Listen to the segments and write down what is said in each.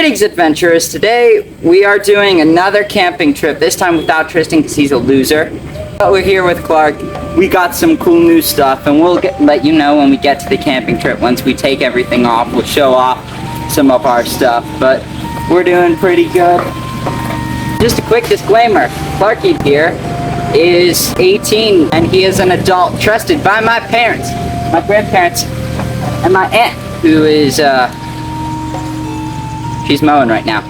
Greetings, adventurers. Today we are doing another camping trip, this time without Tristan because he's a loser. But we're here with Clark. We got some cool new stuff, and we'll let you know when we get to the camping trip. Once we take everything off, we'll show off some of our stuff, but we're doing pretty good. Just a quick disclaimer, Clarky here is 18 and he is an adult trusted by my parents, my grandparents, and my aunt, who is she's mowing right now.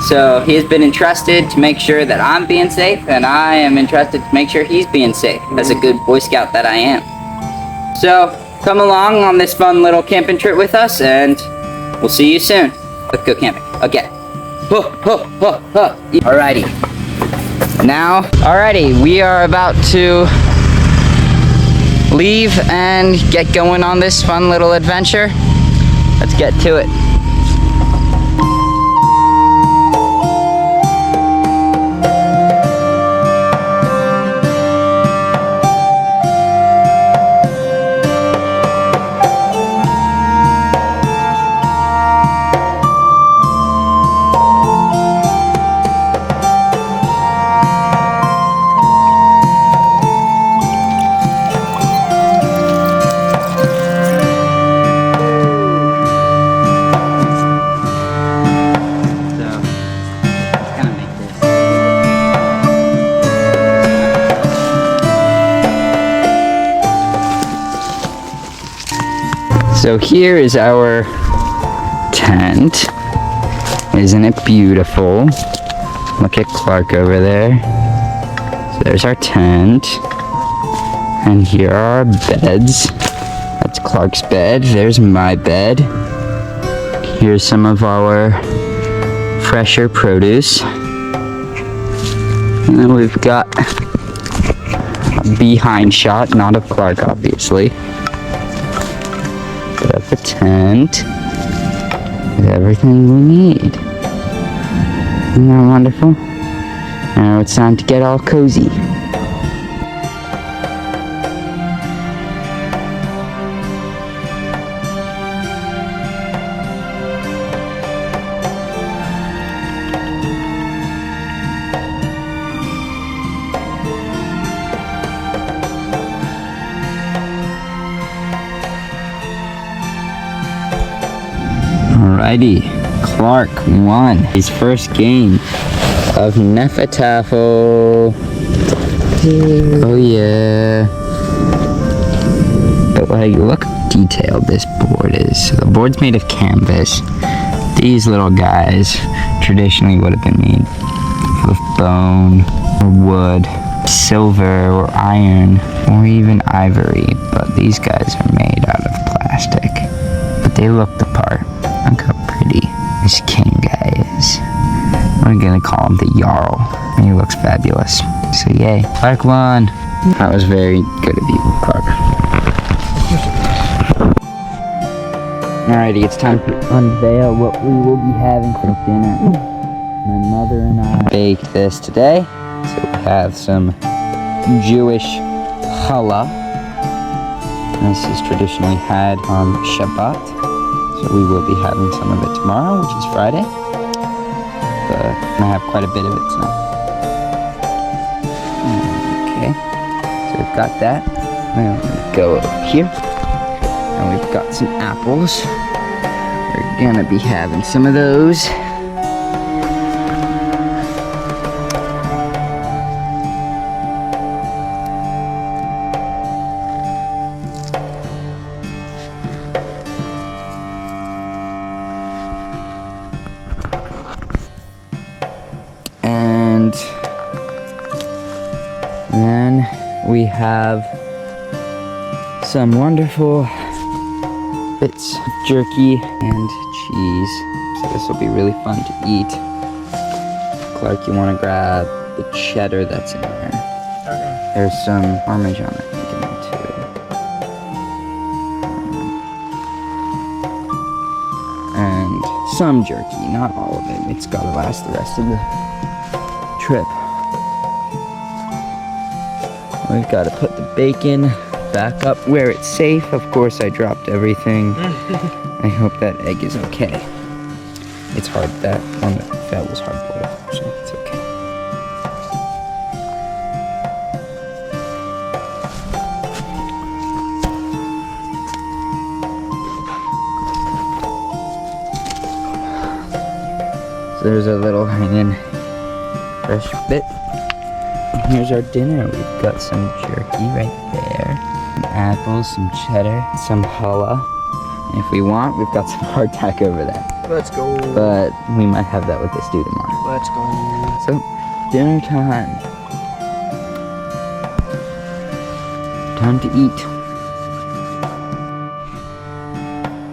So he has been entrusted to make sure that I'm being safe, and I am entrusted to make sure he's being safe as a good Boy Scout that I am. So come along on this fun little camping trip with us, and we'll see you soon. Let's go camping. Okay. Alrighty. Alrighty, we are about to leave and get going on this fun little adventure. Let's get to it. So here is our tent. Isn't it beautiful? Look at Clark over there. So there's our tent. And here are our beds. That's Clark's bed. There's my bed. Here's some of our fresher produce. And then we've got a behind shot, not of Clark, obviously. Put up a tent with everything we need. Isn't that wonderful? Now it's time to get all cozy. Alrighty, Clark won his first game of Nefertafel. Oh yeah. But like, look how detailed this board is. So the board's made of canvas. These little guys traditionally would have been made of bone or wood, silver or iron, or even ivory. But these guys are made out of plastic. But they look the part. Look how pretty this king guy is. We're gonna call him the Jarl. He looks fabulous. So yay. Clark won. That was very good of you, Clark. Alrighty, it's time to unveil what we will be having for dinner. My mother and I baked this today. So we have some Jewish challah. This is traditionally had on Shabbat. So we will be having some of it tomorrow, which is Friday. But I'm gonna have quite a bit of it tonight. Okay, so we've got that. Then we're gonna go over here. And we've got some apples. We're gonna be having some of those. And then we have some wonderful bits of jerky and cheese. So this will be really fun to eat. Clark, you want to grab the cheddar that's in there. Okay. There's some Parmesan, I think, in there too. And some jerky, not all of it. It's got to last the rest of the trip. We've got to put the bacon back up where it's safe. Of course, I dropped everything. I hope that egg is okay. It's hard. That one that fell was hard boiled, so it's okay. So there's a little hanging fresh bit. And here's our dinner. We've got some jerky right there, some apples, some cheddar, some challah. And if we want, we've got some hardtack over there. Let's go. But we might have that with the stew tomorrow. Let's go. So, dinner time. Time to eat.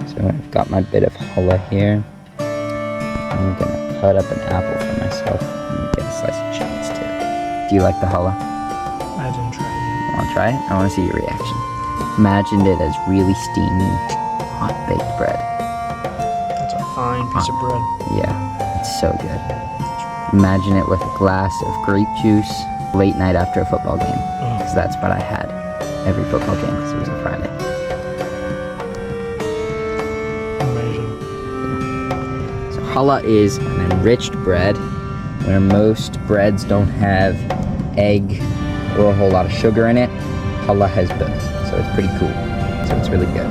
So I've got my bit of challah here. I'm gonna cut up an apple for myself and get a slice of cheese too. Do you like the challah? I didn't try it. Want to try it? I want to see your reaction. Imagined it as really steamy, hot baked bread. That's a fine piece of bread. Yeah, it's so good. Imagine it with a glass of grape juice late night after a football game. Because that's what I had every football game because it was a Friday. Amazing. So challah is an enriched bread where most breads don't have egg or a whole lot of sugar in it. Challah has both, so it's pretty cool. So it's really good.